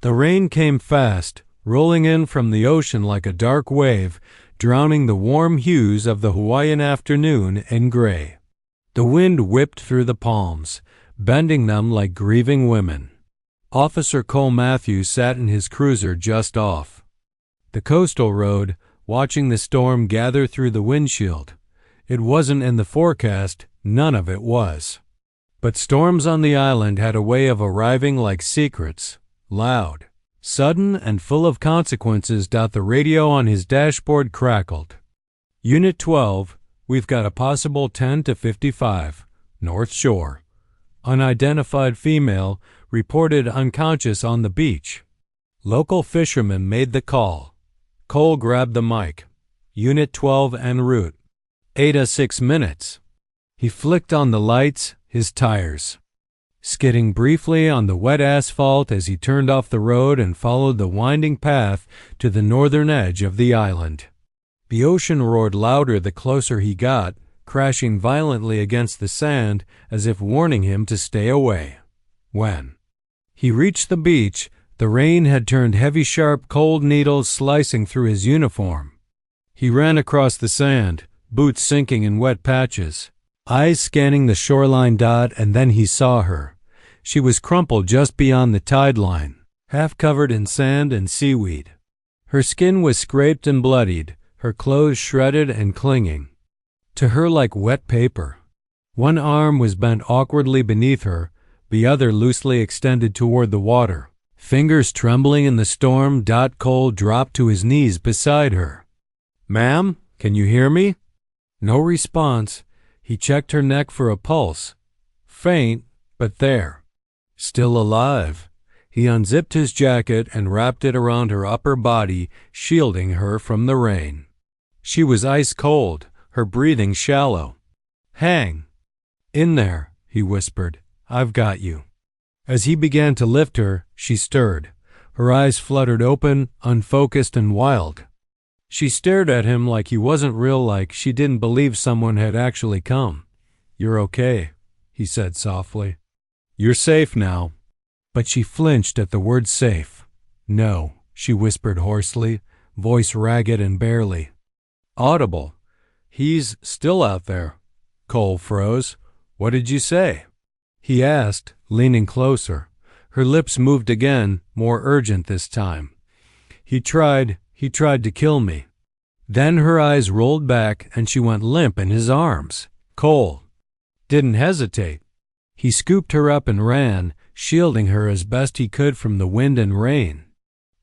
The rain came fast, rolling in from the ocean like a dark wave, drowning the warm hues of the Hawaiian afternoon in gray. The wind whipped through the palms, bending them like grieving women. Officer Cole Matthews sat in his cruiser just off the coastal road, watching the storm gather through the windshield. It wasn't in the forecast, none of it was. But storms on the island had a way of arriving like secrets, loud, sudden, and full of consequences. The radio on his dashboard crackled. Unit 12, we've got a possible 10 to 55, North Shore. Unidentified female reported unconscious on the beach. Local fishermen made the call. Cole grabbed the mic. Unit 12 en route. 6 minutes. He flicked on the lights, his tires skidding briefly on the wet asphalt as he turned off the road and followed the winding path to the northern edge of the island. The ocean roared louder the closer he got, crashing violently against the sand as if warning him to stay away. When he reached the beach, the rain had turned heavy, sharp, cold needles slicing through his uniform. He ran across the sand, boots sinking in wet patches, eyes scanning the shoreline. And then he saw her. She was crumpled just beyond the tide line, half covered in sand and seaweed. Her skin was scraped and bloodied, her clothes shredded and clinging to her like wet paper. One arm was bent awkwardly beneath her, the other loosely extended toward the water. Fingers trembling in the storm. Cole dropped to his knees beside her. "Ma'am, can you hear me?" No response. He checked her neck for a pulse. Faint, but there. Still alive. He unzipped his jacket and wrapped it around her upper body, shielding her from the rain. She was ice cold, her breathing shallow. "Hang in there," he whispered. "I've got you." As he began to lift her, she stirred. Her eyes fluttered open, unfocused and wild. She stared at him like he wasn't real, like she didn't believe someone had actually come. "You're okay," he said softly. "You're safe now." But she flinched at the word safe. "No," she whispered hoarsely, voice ragged and barely audible. "He's still out there." Cole froze. "What did you say?" he asked, leaning closer. Her lips moved again, more urgent this time. He tried to kill me." Then her eyes rolled back and she went limp in his arms. Cole didn't hesitate. He scooped her up and ran, shielding her as best he could from the wind and rain.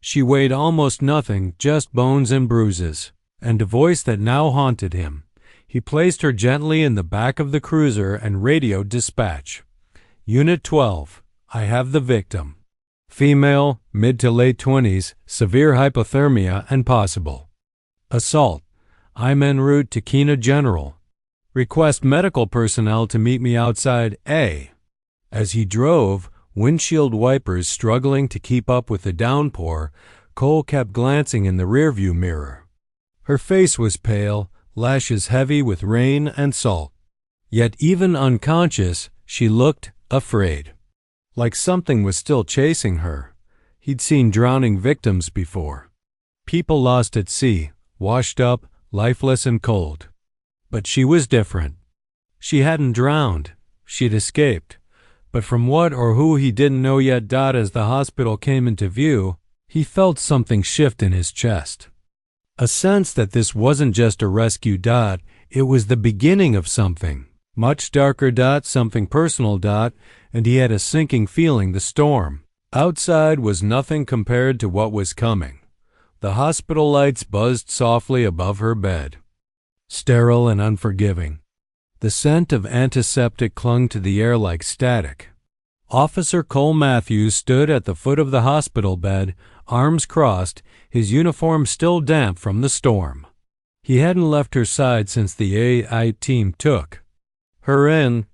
She weighed almost nothing, just bones and bruises, and a voice that now haunted him. He placed her gently in the back of the cruiser and radioed dispatch. "Unit 12, I have the victim. Female, mid to late 20s, severe hypothermia and possible assault. I'm en route to Kena General. Request medical personnel to meet me outside A." As he drove, windshield wipers struggling to keep up with the downpour, Cole kept glancing in the rearview mirror. Her face was pale, lashes heavy with rain and salt. Yet even unconscious, she looked afraid. Like something was still chasing her. He'd seen drowning victims before. People lost at sea, washed up, lifeless and cold. But she was different. She hadn't drowned. She'd escaped. But from what or who he didn't know yet. As the hospital came into view, he felt something shift in his chest. A sense that this wasn't just a rescue. It was the beginning of something. Much darker. Something personal. And he had a sinking feeling the storm outside was nothing compared to what was coming. The hospital lights buzzed softly above her bed, sterile and unforgiving. The scent of antiseptic clung to the air like static. Officer Cole Matthews stood at the foot of the hospital bed, arms crossed, his uniform still damp from the storm. He hadn't left her side since the AI team took her in.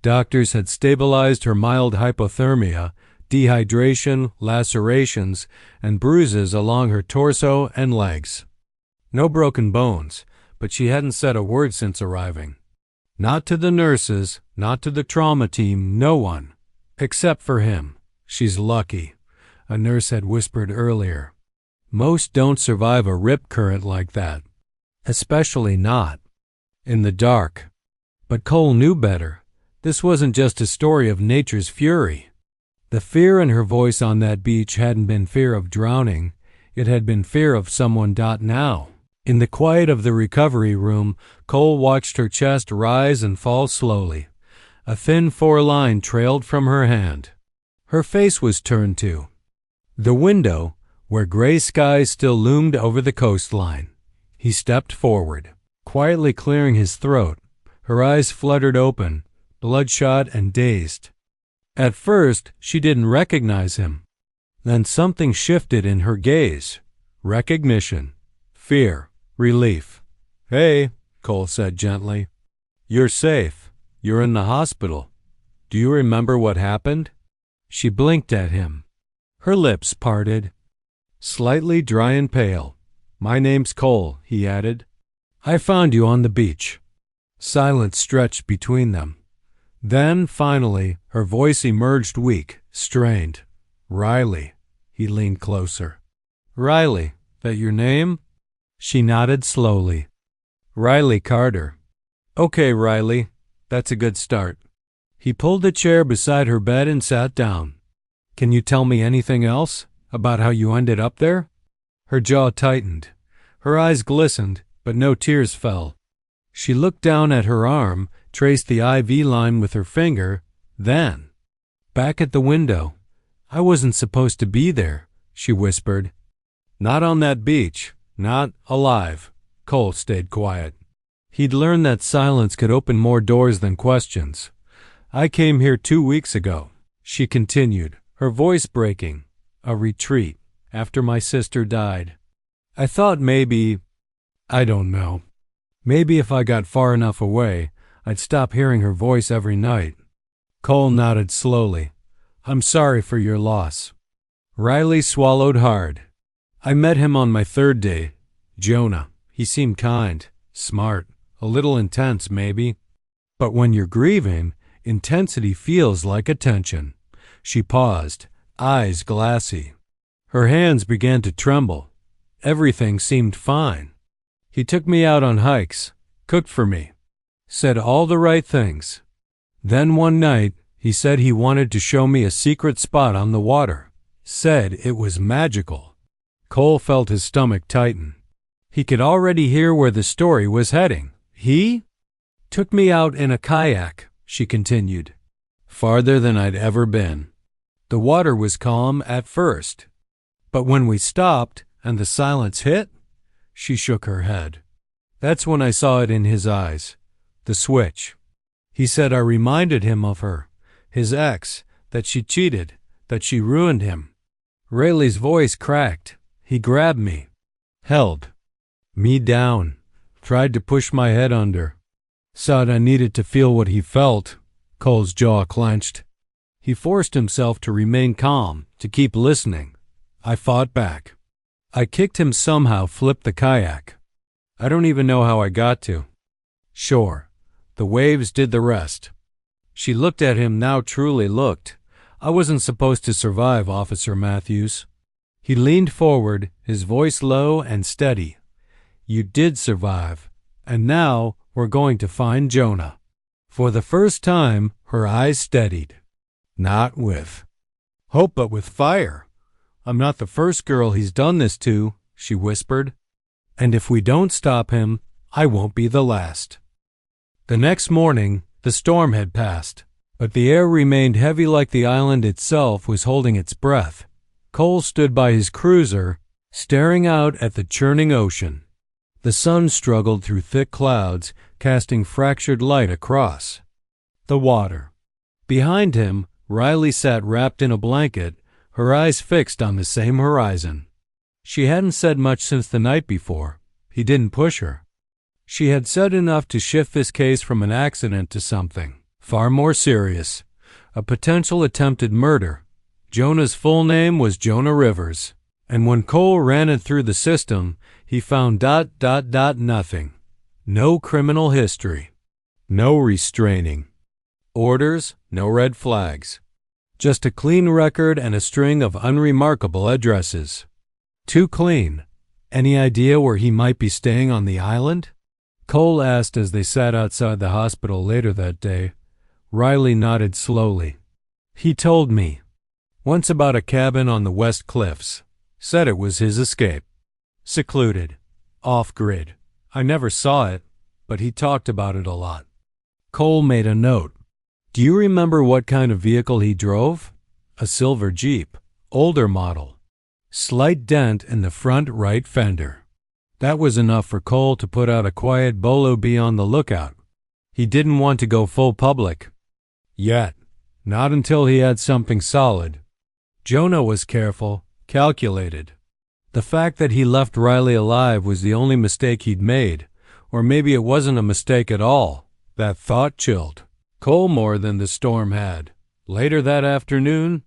Doctors had stabilized her mild hypothermia, dehydration, lacerations, and bruises along her torso and legs. No broken bones, but she hadn't said a word since arriving. Not to the nurses, not to the trauma team, no one. Except for him. She's lucky. a nurse had whispered earlier. Most don't survive a rip current like that, especially not in the dark. But Cole knew better. This wasn't just a story of nature's fury. The fear in her voice on that beach hadn't been fear of drowning. It had been fear of someone. Now, in the quiet of the recovery room, Cole watched her chest rise and fall slowly. A thin foreline trailed from her hand. Her face was turned to the window, where gray skies still loomed over the coastline. He stepped forward, quietly clearing his throat. Her eyes fluttered open, bloodshot and dazed. At first, she didn't recognize him. Then something shifted in her gaze. Recognition, fear, relief. "Hey," Cole said gently. "You're safe. You're in the hospital. Do you remember what happened?" She blinked at him. Her lips parted, slightly dry and pale. "My name's Cole," he added. "I found you on the beach." Silence stretched between them. Then, finally, her voice emerged weak, strained. "Riley." He leaned closer. "Riley, that your name?" She nodded slowly. "Riley Carter." "Okay, Riley, that's a good start." He pulled a chair beside her bed and sat down. "Can you tell me anything else about how you ended up there?" Her jaw tightened. Her eyes glistened, but no tears fell. She looked down at her arm, traced the IV line with her finger, then back at the window. "I wasn't supposed to be there," she whispered. "Not on that beach. Not alive." Cole stayed quiet. He'd learned that silence could open more doors than questions. "I came here 2 weeks ago," she continued, her voice breaking. "A retreat, after my sister died. I thought I don't know. Maybe if I got far enough away, I'd stop hearing her voice every night." Cole nodded slowly. "I'm sorry for your loss." Riley swallowed hard. "I met him on my 3rd day. Jonah. He seemed kind, smart, a little intense maybe. But when you're grieving, intensity feels like attention." She paused, eyes glassy. Her hands began to tremble. Everything seemed fine. "He took me out on hikes, cooked for me, said all the right things. Then one night, he said he wanted to show me a secret spot on the water. Said it was magical." Cole felt his stomach tighten. He could already hear where the story was heading. "He took me out in a kayak," she continued. "Farther than I'd ever been. The water was calm at first. But when we stopped and the silence hit," she shook her head. "That's when I saw it in his eyes. The switch. He said I reminded him of her, his ex, that she cheated, that she ruined him." Rayleigh's voice cracked. He grabbed me, held me down, tried to push my head under. Said I needed to feel what he felt. Cole's jaw clenched. He forced himself to remain calm, to keep listening. I fought back. I kicked him somehow, flipped the kayak. I don't even know how I got to. Sure, the waves did the rest. She looked at him, now truly looked. "I wasn't supposed to survive, Officer Matthews." He leaned forward, his voice low and steady. "You did survive, and now we're going to find Jonah." For the first time, her eyes steadied. "Not with hope, but with fire. I'm not the first girl he's done this to," she whispered. "And if we don't stop him, I won't be the last." The next morning, the storm had passed, but the air remained heavy, like the island itself was holding its breath. Cole stood by his cruiser, staring out at the churning ocean. The sun struggled through thick clouds, casting fractured light across the water. Behind him, Riley sat wrapped in a blanket, her eyes fixed on the same horizon. She hadn't said much since the night before. He didn't push her. She had said enough to shift this case from an accident to something far more serious, a potential attempted murder. Jonah's full name was Jonah Rivers, and when Cole ran it through the system, he found nothing. No criminal history. No restraining orders, no red flags. Just a clean record and a string of unremarkable addresses. Too clean. Any idea where he might be staying on the island? Cole asked as they sat outside the hospital later that day. Riley nodded slowly. He told me once about a cabin on the West Cliffs. Said it was his escape. Secluded. Off-grid. I never saw it, but he talked about it a lot. Cole made a note. Do you remember what kind of vehicle he drove? A silver Jeep. Older model. Slight dent in the front right fender. That was enough for Cole to put out a quiet bolo be on the lookout. He didn't want to go full public. Yet. Not until he had something solid. Jonah was careful, calculated. The fact that he left Riley alive was the only mistake he'd made, or maybe it wasn't a mistake at all. That thought chilled Cole more than the storm had. Later that afternoon,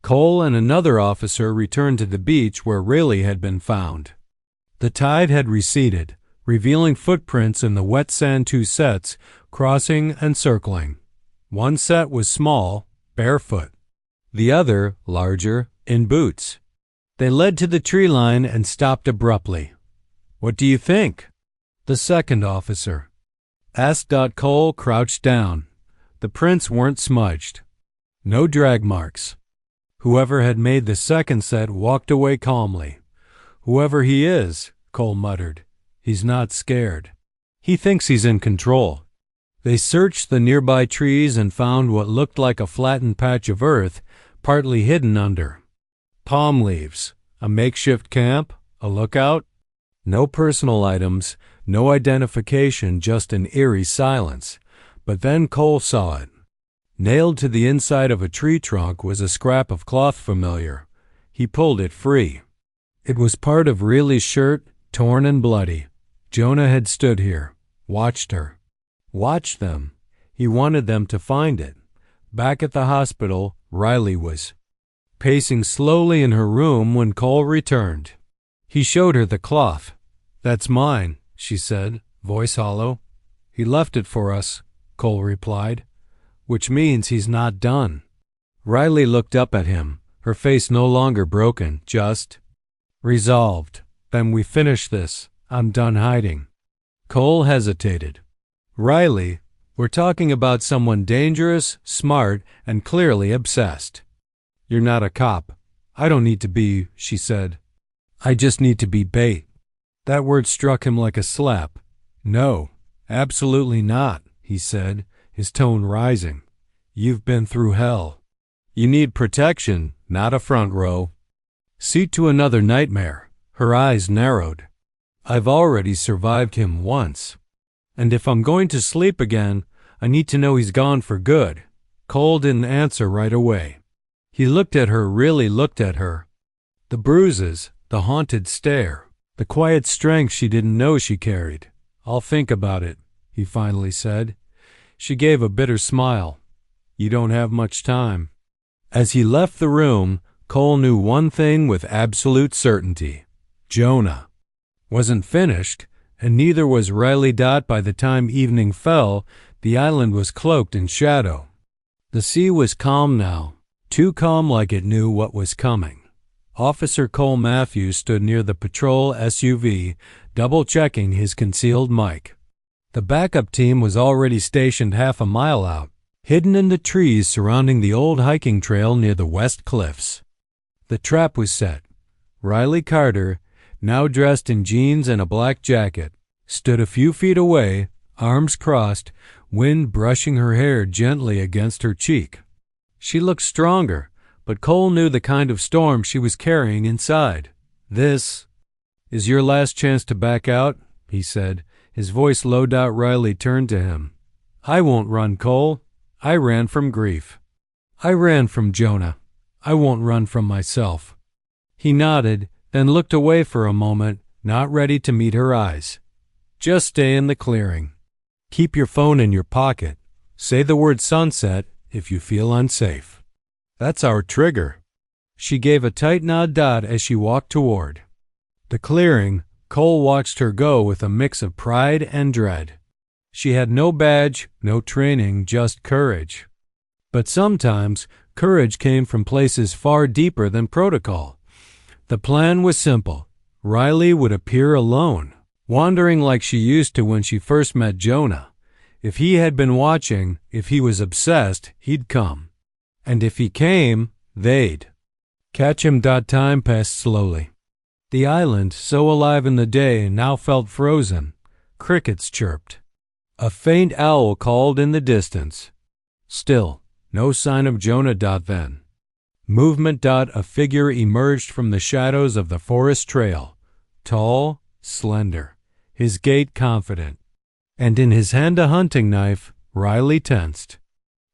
Cole and another officer returned to the beach where Riley had been found. The tide had receded, revealing footprints in the wet sand, 2 sets, crossing and circling. One set was small, barefoot. The other, larger, in boots. They led to the tree line and stopped abruptly. What do you think? The second officer asked. Cole crouched down. The prints weren't smudged. No drag marks. Whoever had made the second set walked away calmly. Whoever he is, Cole muttered, he's not scared. He thinks he's in control. They searched the nearby trees and found what looked like a flattened patch of earth, partly hidden under palm leaves. A makeshift camp, a lookout. No personal items, no identification, just an eerie silence. But then Cole saw it. Nailed to the inside of a tree trunk was a scrap of cloth familiar. He pulled it free. It was part of Riley's shirt, torn and bloody. Jonah had stood here, watched her. Watched them. He wanted them to find it. Back at the hospital, Riley was pacing slowly in her room when Cole returned. He showed her the cloth. That's mine, she said, voice hollow. He left it for us, Cole replied, which means he's not done. Riley looked up at him, her face no longer broken, just resolved. Then we finish this. I'm done hiding. Cole hesitated. Riley, we're talking about someone dangerous, smart, and clearly obsessed. You're not a cop. I don't need to be, she said. I just need to be bait. That word struck him like a slap. No, absolutely not, he said, his tone rising. You've been through hell. You need protection, not a front row. Seat to another nightmare. Her eyes narrowed. I've already survived him once. And if I'm going to sleep again, I need to know he's gone for good. Cole didn't answer right away. He looked at her, really looked at her. The bruises, the haunted stare, the quiet strength she didn't know she carried. I'll think about it, he finally said. She gave a bitter smile. You don't have much time. As he left the room, Cole knew one thing with absolute certainty. Jonah wasn't finished, and neither was Riley. By the time evening fell, the island was cloaked in shadow. The sea was calm now, too calm like it knew what was coming. Officer Cole Matthews stood near the patrol SUV, double-checking his concealed mic. The backup team was already stationed half a mile out, hidden in the trees surrounding the old hiking trail near the West Cliffs. The trap was set. Riley Carter, now dressed in jeans and a black jacket, stood a few feet away, arms crossed, wind brushing her hair gently against her cheek. She looked stronger, but Cole knew the kind of storm she was carrying inside. This is your last chance to back out, he said, his voice low. Riley turned to him. I won't run, Cole. I ran from grief. I ran from Jonah. I won't run from myself. He nodded, then looked away for a moment, not ready to meet her eyes. Just stay in the clearing. Keep your phone in your pocket. Say the word sunset if you feel unsafe. That's our trigger. She gave a tight nod. As she walked toward the clearing, Cole watched her go with a mix of pride and dread. She had no badge, no training, just courage. But sometimes Courage came from places far deeper than protocol. The plan was simple. Riley would appear alone, wandering like she used to when she first met Jonah. If he had been watching, if he was obsessed, he'd come. And if he came, they'd catch him. Time passed slowly. The island, so alive in the day, now felt frozen. Crickets chirped. A faint owl called in the distance. Still, no sign of Jonah. Then. Movement. A figure emerged from the shadows of the forest trail. Tall, slender, his gait confident. And in his hand a hunting knife. Riley tensed.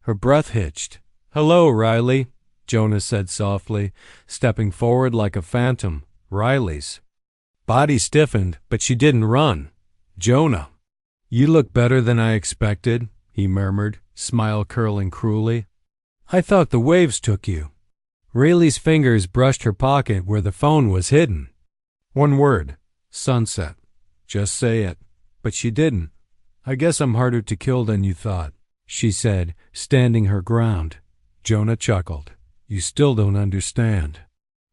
Her breath hitched. "Hello, Riley," Jonah said softly, stepping forward like a phantom. Riley's body stiffened, but she didn't run. "Jonah." "You look better than I expected," he murmured, smile curling cruelly. "I thought the waves took you." Riley's fingers brushed her pocket where the phone was hidden. "One word. Sunset. Just say it." But she didn't. "I guess I'm harder to kill than you thought," she said, standing her ground. Jonah chuckled. "You still don't understand.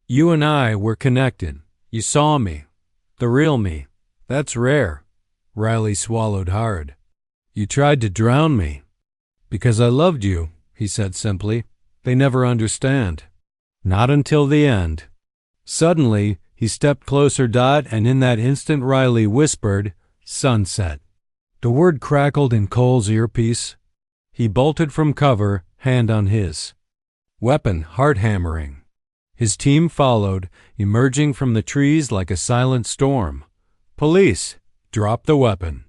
You and I were connected. You saw me. The real me. That's rare." Riley swallowed hard. "You tried to drown me." "Because I loved you," he said simply. "They never understand. Not until the end." Suddenly, he stepped closer. And in that instant Riley whispered, "Sunset." The word crackled in Cole's earpiece. He bolted from cover, hand on his weapon, heart hammering. His team followed, emerging from the trees like a silent storm. "Police! Drop the weapon!"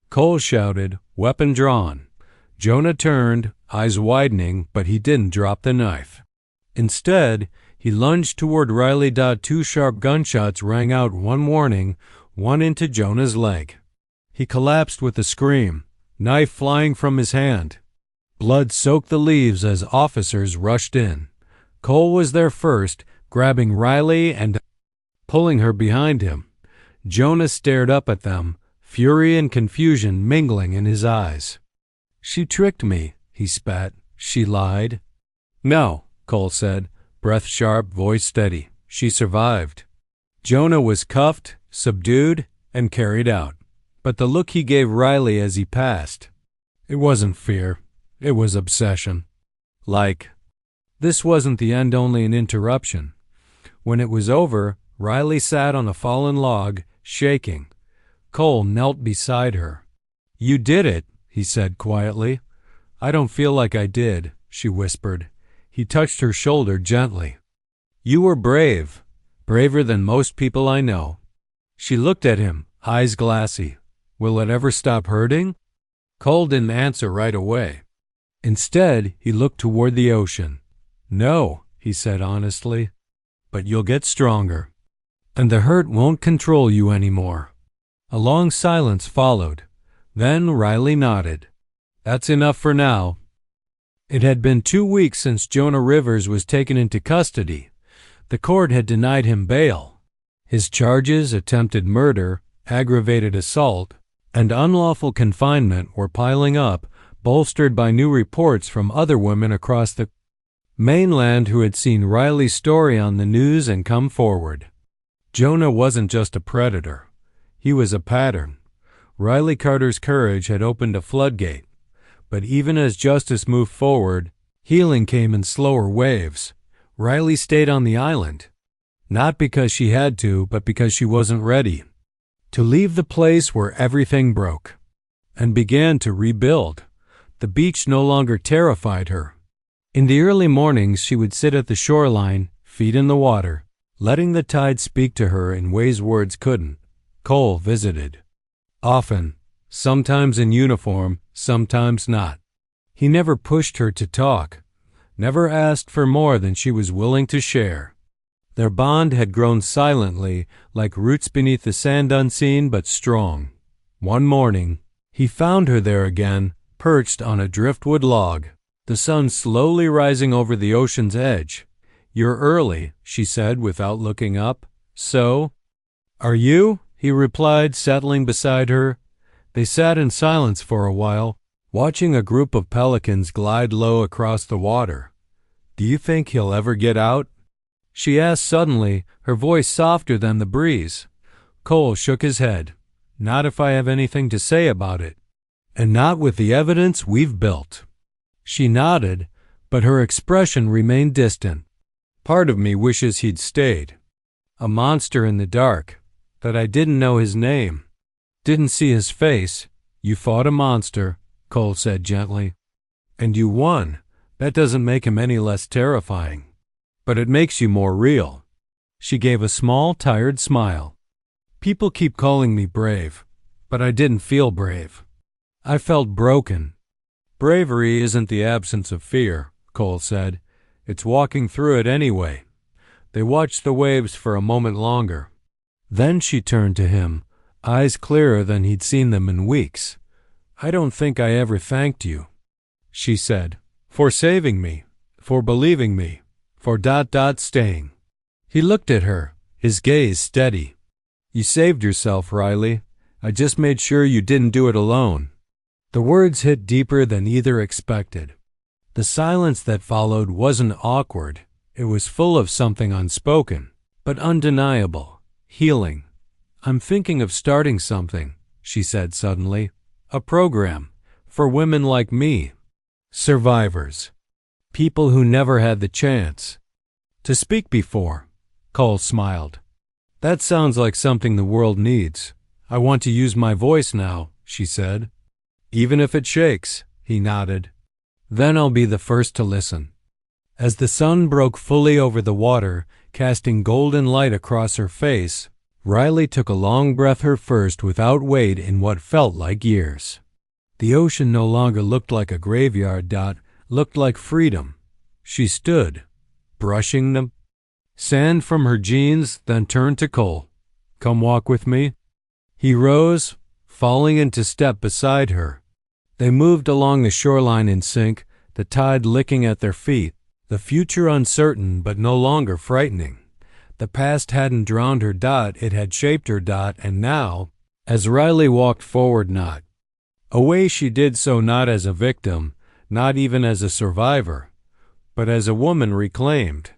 Cole shouted, weapon drawn. Jonah turned, eyes widening, but he didn't drop the knife. Instead, he lunged toward Riley. Two sharp gunshots rang out, one warning, one into Jonah's leg. He collapsed with a scream, knife flying from his hand. Blood soaked the leaves as officers rushed in. Cole was there first, grabbing Riley and pulling her behind him. Jonah stared up at them, fury and confusion mingling in his eyes. "She tricked me," he spat. "She lied." "No," Cole said, breath sharp, voice steady. "She survived." Jonah was cuffed, subdued, and carried out. But the look he gave Riley as he passed, it wasn't fear, it was obsession. Like, this wasn't the end, only an interruption. When it was over, Riley sat on a fallen log, shaking. Cole knelt beside her. "You did it," he said quietly. "I don't feel like I did," she whispered. He touched her shoulder gently. "You were brave, braver than most people I know." She looked at him, eyes glassy. "Will it ever stop hurting?" Cole didn't answer right away. Instead, he looked toward the ocean. "No," he said honestly, "but you'll get stronger. And the hurt won't control you anymore." A long silence followed. Then Riley nodded. "That's enough for now." It had been 2 weeks since Jonah Rivers was taken into custody. The court had denied him bail. His charges, attempted murder, aggravated assault, and unlawful confinement, were piling up, bolstered by new reports from other women across the mainland who had seen Riley's story on the news and come forward. Jonah wasn't just a predator. He was a pattern. Riley Carter's courage had opened a floodgate. But even as justice moved forward, healing came in slower waves. Riley stayed on the island, not because she had to, but because she wasn't ready to leave the place where everything broke, and began to rebuild. The beach no longer terrified her. In the early mornings, she would sit at the shoreline, feet in the water, letting the tide speak to her in ways words couldn't. Cole visited. Often, sometimes in uniform, sometimes not. He never pushed her to talk, never asked for more than she was willing to share. Their bond had grown silently, like roots beneath the sand, unseen but strong. One morning, he found her there again, perched on a driftwood log, the sun slowly rising over the ocean's edge. "You're early," she said without looking up. "So?" "Are you?" he replied, settling beside her. They sat in silence for a while, watching a group of pelicans glide low across the water. Do you think he'll ever get out?" she asked suddenly, her voice softer than the breeze. Cole shook his head. "Not if I have anything to say about it. And not with the evidence we've built." She nodded, but her expression remained distant. "Part of me wishes he'd stayed. A monster in the dark, that I didn't know his name, didn't see his face." "You fought a monster," Cole said gently. "And you won. That doesn't make him any less terrifying. But it makes you more real." She gave a small, tired smile. "People keep calling me brave, but I didn't feel brave. I felt broken." "Bravery isn't the absence of fear," Cole said. "It's walking through it anyway." They watched the waves for a moment longer. Then she turned to him, eyes clearer than he'd seen them in weeks. "I don't think I ever thanked you," she said, "for saving me, for believing me, for staying." He looked at her, his gaze steady. "You saved yourself, Riley. I just made sure you didn't do it alone." The words hit deeper than either expected. The silence that followed wasn't awkward. It was full of something unspoken, but undeniable, healing. "I'm thinking of starting something," she said suddenly. "A program for women like me. Survivors. People who never had the chance to speak before." Cole smiled. "That sounds like something the world needs. I want to use my voice now," she said. "Even if it shakes," he nodded. "Then I'll be the first to listen." As the sun broke fully over the water, casting golden light across her face, Riley took a long breath, her first without weight in what felt like years. The ocean no longer looked like a graveyard, looked like freedom. She stood, brushing the sand from her jeans, then turned to Cole. "Come walk with me." He rose, falling into step beside her. They moved along the shoreline in sync, the tide licking at their feet, the future uncertain but no longer frightening. The past hadn't drowned her, it had shaped her, and now, as Riley walked forward, away, she did so not as a victim, not even as a survivor, but as a woman reclaimed.